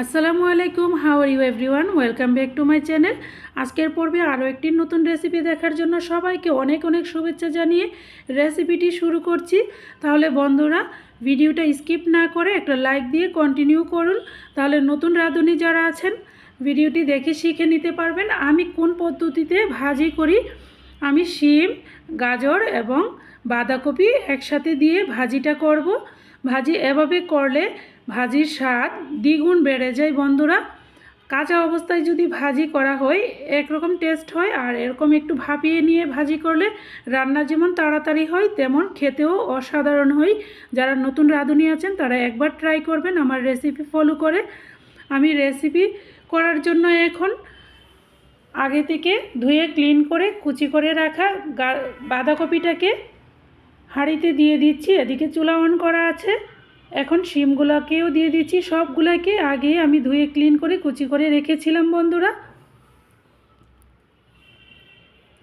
আসসালামু আলাইকুম, how are you everyone, welcome back to my channel. আজকের পর্বে আরও একটি নতুন রেসিপি দেখার জন্য সবাইকে অনেক অনেক শুভেচ্ছা জানিয়ে রেসিপিটি শুরু করছি। তাহলে বন্ধুরা, ভিডিওটা স্কিপ না করে একটা লাইক দিয়ে কন্টিনিউ করুন, তাহলে নতুন রাঁধুনি যারা আছেন ভিডিওটি দেখে শিখে নিতে পারবেন আমি কোন পদ্ধতিতে ভাজি করি। আমি শিম, গাজর এবং বাঁধাকপি একসাথে দিয়ে ভাজিটা করব। ভাজি এভাবে করলে ভাজির স্বাদ দ্বিগুণ বেড়ে যায় বন্ধুরা। কাঁচা অবস্থায় যদি ভাজি করা হয় একরকম টেস্ট হয়, আর এরকম একটু ভাপিয়ে নিয়ে ভাজি করলে রান্না যেমন তাড়াতাড়ি হয় তেমন খেতেও অসাধারণ হয়। যারা নতুন রাঁধুনি আছেন তারা একবার ট্রাই করবেন আমার রেসিপি ফলো করে। আমি রেসিপি করার জন্য এখন আগে থেকে ধুয়ে ক্লিন করে কুচি করে রাখা বাঁধাকপিটাকে হাঁড়িতে দিয়ে দিচ্ছি। এদিকে চুলা অন করা আছে। এখন শিমগুলোকেও দিয়ে দিচ্ছি। সবগুলোকে আগে আমি ধুয়ে ক্লিন করে কুচি করে রেখেছিলাম বন্ধুরা।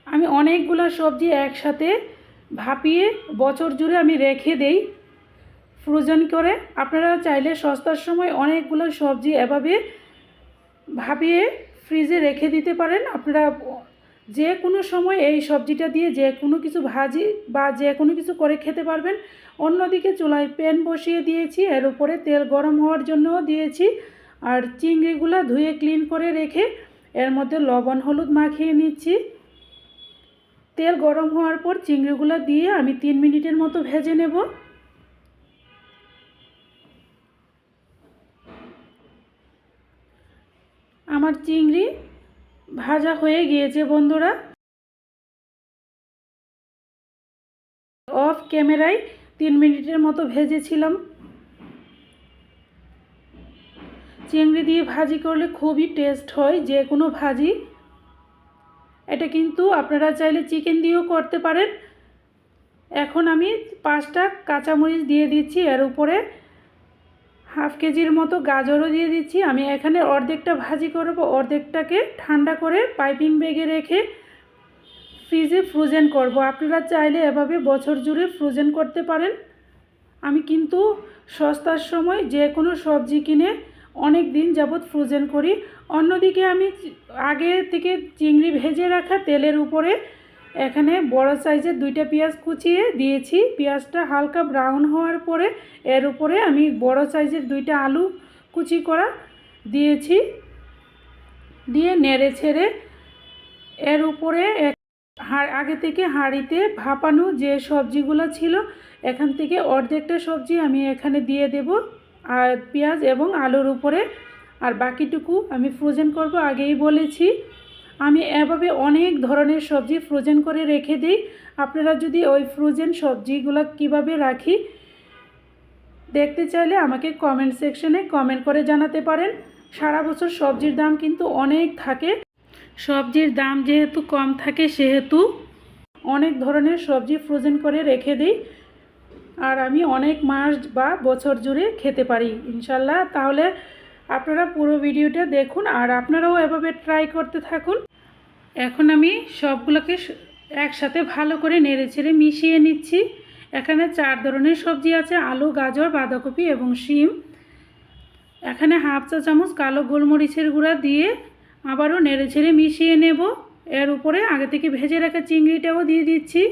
আমি অনেকগুলো সবজি একসাথে ভাপিয়ে বছর জুড়ে আমি রেখে দেই ফ্রোজেন করে। আপনারা চাইলে সস্তার সময় অনেকগুলো সবজি এভাবে ভাপিয়ে ফ্রিজে রেখে দিতে পারেন। আপনারা যে কোনো সময় এই সবজিটা দিয়ে যে কোনো কিছু ভাজি বা যে কোনো কিছু করে খেতে পারবেন। অন্যদিকে চুলায় প্যান বসিয়ে দিয়েছি, এর উপরে তেল গরম হওয়ার জন্যও দিয়েছি। আর চিংড়িগুলো ধুয়ে ক্লিন করে রেখে এর মধ্যে লবণ হলুদ মাখিয়ে নিচ্ছি। তেল গরম হওয়ার পর চিংড়িগুলো দিয়ে আমি 3 মিনিটের মতো ভেজে নেব। আমার চিংড়ি ভাজা হয়ে গিয়েছে বন্ধুরা। অফ ক্যামেরায় 3 মিনিটের মতো ভেজেছিলাম। চিংড়ি দিয়ে ভাজি করলে খুবই টেস্ট হয় যে কোনো ভাজি। এটা কিন্তু আপনারা চাইলে চিকেন দিয়েও করতে পারেন। এখন আমি 5টা কাঁচামরিচ দিয়ে দিচ্ছি, এর উপরে হাফ কেজির মতো গাজরও দিয়ে দিচ্ছি। আমি এখানে অর্ধেকটা ভাজি করব, অর্ধেকটাকে ঠান্ডা করে পাইপিং ব্যাগে রেখে ফ্রিজে ফ্রোজেন করব। আপনারা চাইলে এভাবে বছর জুড়ে ফ্রোজেন করতে পারেন। আমি কিন্তু সস্তার সময় যে কোনো সবজি কিনে অনেক দিন যাবৎ ফ্রোজেন করি। অন্যদিকে আমি আগে থেকে চিংড়ি ভেজে রাখা তেলের উপরে এখানে বড় সাইজের 2টা পেঁয়াজ কুচিয়ে দিয়েছি। পেঁয়াজটা হালকা ব্রাউন হওয়ার পরে এর উপরে আমি বড় সাইজের 2টা আলু কুচি করা দিয়েছি। দিয়ে নেড়ে ছেড়ে এর উপরে আগে থেকে হাঁড়িতে ভাপানো যে সবজিগুলো ছিল এখান থেকে অর্ধেকটা সবজি আমি এখানে দিয়ে দেব আর পেঁয়াজ এবং আলুর উপরে, আর বাকিটুকু আমি ফ্রোজেন করব। আগেই বলেছি আমি এভাবে অনেক ধরনের সবজি ফ্রোজেন করে রেখে দিই। আপনারা যদি ওই ফ্রোজেন সবজিগুলো কিভাবে রাখি দেখতে চাইলে আমাকে কমেন্ট সেকশনে কমেন্ট করে জানাতে পারেন। সারা বছর সবজির দাম কিন্তু অনেক থাকে। সবজির দাম যেহেতু কম থাকে সেহেতু অনেক ধরনের সবজি ফ্রোজেন করে রেখে দিই, আর আমি অনেক মাস বা বছর জুড়ে খেতে পারি ইনশাল্লাহ। তাহলে আপনারা পুরো ভিডিওটা দেখুন আর আপনারাও এভাবে ট্রাই করতে থাকুন। এখন আমি সবগুলোকে একসাথে ভালো করে নেড়েচেড়ে মিশিয়ে নিচ্ছি। এখানে 4 ধরনের সবজি আছে: আলু, গাজর, বাঁধাকপি এবং শিম। এখানে হাফ চা চামচ কালো গোলমরিচের গুঁড়া দিয়ে আবারও নেড়েচেড়ে মিশিয়ে নেব। এর উপরে আগে থেকে ভেজে রাখা চিংড়িটাও দিয়ে দিচ্ছি।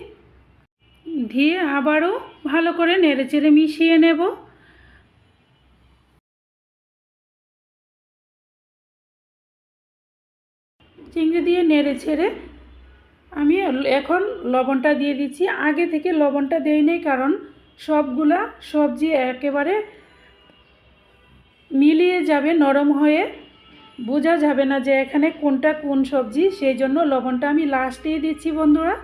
দিয়ে আবারও ভালো করে নেড়েচেড়ে মিশিয়ে নেব। চিংড়ি দিয়ে নেড়েচেড়ে আমি এখন লবণটা দিয়ে দিচ্ছি। আগে থেকে লবণটা দেই নাই, কারণ সবগুলা সবজি একেবারে মিলিয়ে যাবে, নরম হয়ে বোঝা যাবে না যে এখানে কোনটা কোন সবজি, সেই জন্য লবণটা আমি লাস্টেই দিচ্ছি বন্ধুরা।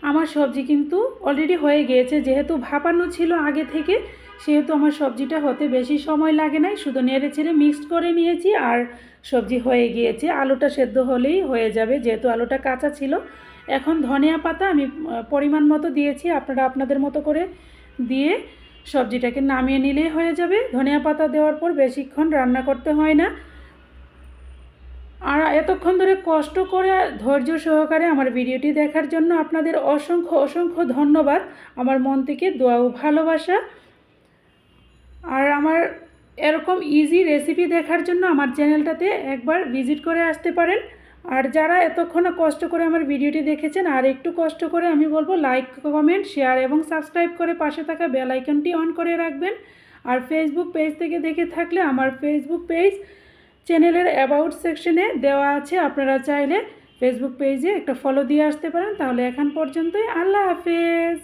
আমার সবজি কিন্তু অলরেডি হয়ে গিয়েছে, যেহেতু ভাপানো ছিল আগে থেকে সেহেতু আমার সবজিটা হতে বেশি সময় লাগে নাই। শুধু নেড়ে ছেড়ে মিক্সড করে নিয়েছি আর সবজি হয়ে গিয়েছে। আলুটা সেদ্ধ হলেই হয়ে যাবে, যেহেতু আলুটা কাঁচা ছিল। এখন ধনিয়া পাতা আমি পরিমাণ মতো দিয়েছি, আপনারা আপনাদের মতো করে দিয়ে সবজিটাকে নামিয়ে নিলেই হয়ে যাবে। ধনিয়া পাতা দেওয়ার পর বেশিক্ষণ রান্না করতে হয় না। আর এতক্ষণ ধরে কষ্ট করে ধৈর্য সহকারে আমার ভিডিওটি দেখার জন্য আপনাদের অসংখ্য অসংখ্য ধন্যবাদ। আমার মন থেকে দোয়া ও ভালোবাসা। আর আমার এরকম ইজি রেসিপি দেখার জন্য আমার চ্যানেলটাতে একবার ভিজিট করে আসতে পারেন। আর যারা এতক্ষণ কষ্ট করে আমার ভিডিওটি দেখেছেন, আর একটু কষ্ট করে আমি বলবো লাইক, কমেন্ট, শেয়ার এবং সাবস্ক্রাইব করে পাশে থাকা বেল আইকনটি অন করে রাখবেন। আর ফেসবুক পেজ থেকে দেখে থাকলে আমার ফেসবুক পেজ চ্যানেলের অ্যাবাউট সেকশনে দেওয়া আছে, আপনারা চাইলে ফেসবুক পেজে একটা ফলো দিয়ে আসতে পারেন। তাহলে এখন পর্যন্তই, আল্লাহ হাফেজ।